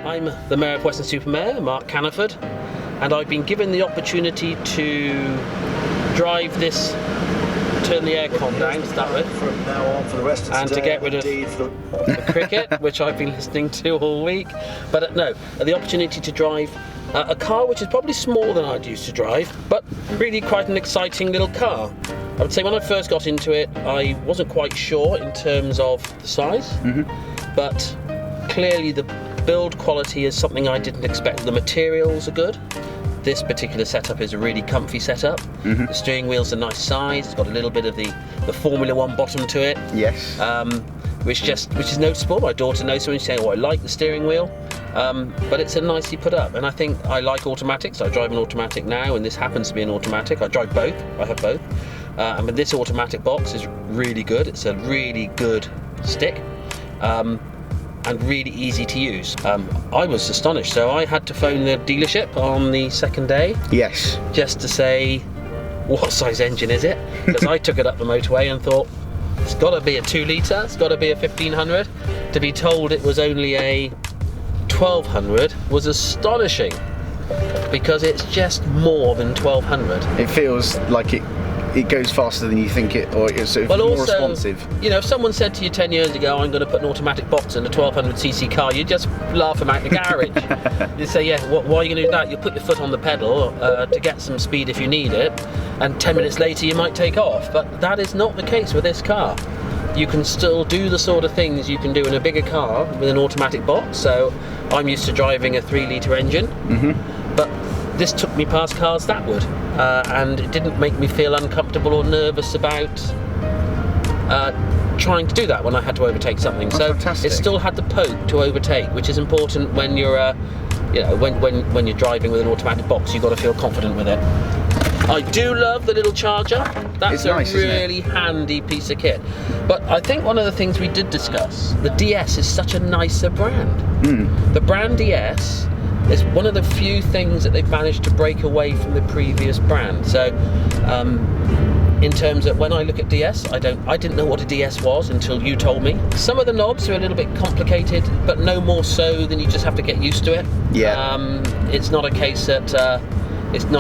I'm the Mayor of Weston-Super-Mare, Mark Caniford, and I've been given the opportunity to drive this, turn the aircon down, start with, from now on for the rest of and today, to get rid of the cricket, which I've been listening to all week. But no, the opportunity to drive a car which is probably smaller than I'd used to drive, but really quite an exciting little car. I would say when I first got into it, I wasn't quite sure in terms of the size, but clearly the build quality is something I didn't expect. The materials are good. This particular setup is a really comfy setup. The steering wheel's a nice size. It's got a little bit of the Formula One bottom to it. Yes. Which is noticeable. My daughter knows when she's saying, "Oh, I like the steering wheel," but it's a nicely put up. And I think I like automatics. I drive an automatic now, and this happens to be an automatic. I drive both. I have both. And this automatic box is really good. It's a really good stick. And really easy to use. I was astonished, so I had to phone the dealership on the second day. Yes. Just to say, what size engine is it? Because I took it up the motorway and thought, it's got to be a 2 litre, it's got to be a 1500. To be told it was only a 1200 was astonishing, because it's just more than 1200. It feels like it goes faster than you think it, or it's sort of more responsive. You know, if someone said to you 10 years ago, I'm going to put an automatic box in a 1200cc car, you'd just laugh them out the garage. You'd say, yeah, why are you going to do that? You'll put your foot on the pedal to get some speed if you need it, and 10 minutes later you might take off. But that is not the case with this car. You can still do the sort of things you can do in a bigger car with an automatic box. So I'm used to driving a 3 litre engine, but this took me past cars that would, and it didn't make me feel uncomfortable or nervous about trying to do that when I had to overtake something. So fantastic. It still had the poke to overtake, which is important when you're, you know, when you're driving with an automatic box. You've got to feel confident with it. I do love the little charger. That's nice, a really handy piece of kit. But I think one of the things we did discuss, the DS is such a nicer brand. The brand DS is one of the few things that they've managed to break away from the previous brand. So in terms of when I look at DS, I didn't know what a DS was until you told me. Some of the knobs are a little bit complicated, but no more so than you just have to get used to it. It's not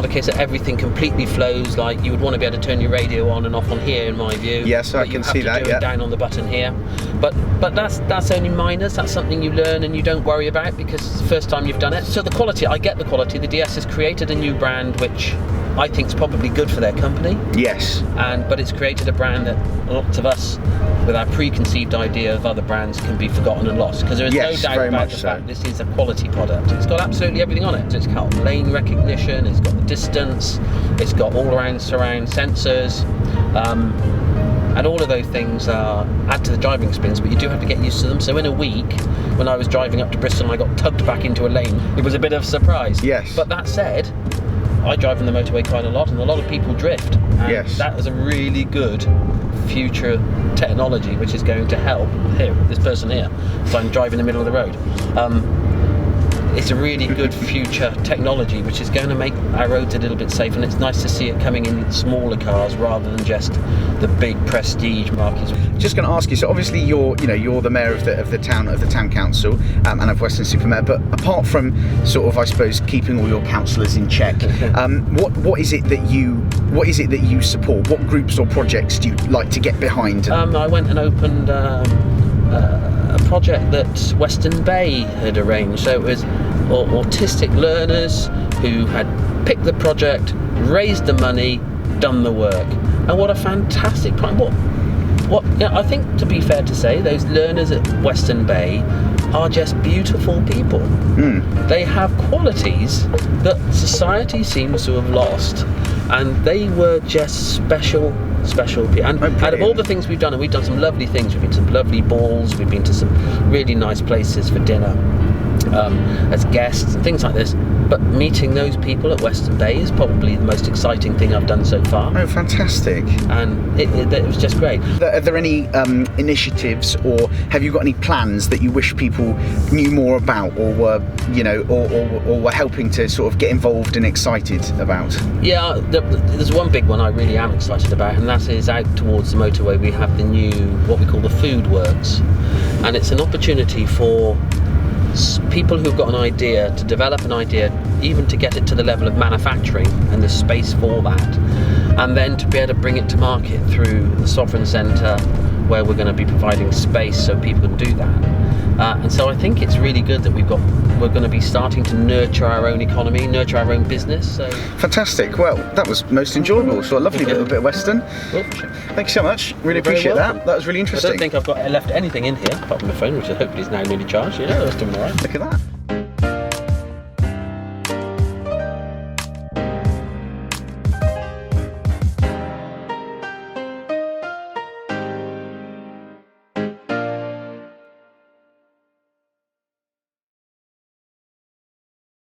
a case that everything completely flows. Like, you would want to be able to turn your radio on and off on here, in my view. Yes, I can see that. You have to do it down on the button here. But that's only minors. That's something you learn and you don't worry about because it's the first time you've done it. So the quality, I get the quality. The DS has created a new brand which I think is probably good for their company. Yes. But it's created a brand that lots of us, with our preconceived idea of other brands, can be forgotten and lost, because there is no doubt about the fact this is a quality product. It's got absolutely everything on it. It's got lane recognition, it's got the distance, it's got all-around surround sensors, and all of those things add to the driving experience, but you do have to get used to them. So in a week, when I was driving up to Bristol and I got tugged back into a lane, it was a bit of a surprise. Yes. But that said, I drive on the motorway quite a lot, and a lot of people drift. And that is a really good future technology which is going to help this person here. So I'm driving in the middle of the road. It's a really good future technology which is going to make our roads a little bit safer, and it's nice to see it coming in smaller cars rather than just the big prestige markets. Just going to ask you, so obviously you're the mayor of the town council and of Weston-Super-Mare, but apart from sort of, I suppose, keeping all your councillors in check, what is it that you support? What groups or projects do you like to get behind? I went and opened a project that Weston Bay had arranged. So it was autistic learners who had picked the project, raised the money, done the work. And what a fantastic project. I think, to be fair to say, those learners at Weston Bay are just beautiful people. They have qualities that society seems to have lost, and they were just special people. And out of all the things we've done, and we've done some lovely things, we've been to some lovely balls, we've been to some really nice places for dinner as guests and things like this, but meeting those people at Weston Bay is probably the most exciting thing I've done so far. Oh, fantastic. And it was just great. Are there any initiatives, or have you got any plans that you wish people knew more about, or were helping to sort of get involved and excited about? Yeah, there's one big one I really am excited about, and that is out towards the motorway. We have the new, what we call the food works, and it's an opportunity for people who've got an idea, to develop an idea, even to get it to the level of manufacturing and the space for that, and then to be able to bring it to market through the Sovereign Centre, where we're going to be providing space so people can do that. And so I think it's really good that we're going to be starting to nurture our own economy, nurture our own business. So fantastic. Well, that was most enjoyable. So a lovely little bit of Weston. Well, thank you so much. Really appreciate that. That was really interesting. I don't think I've left anything in here apart from the phone, which I hope is now nearly charged. Yeah, that's doing all right. Look at that.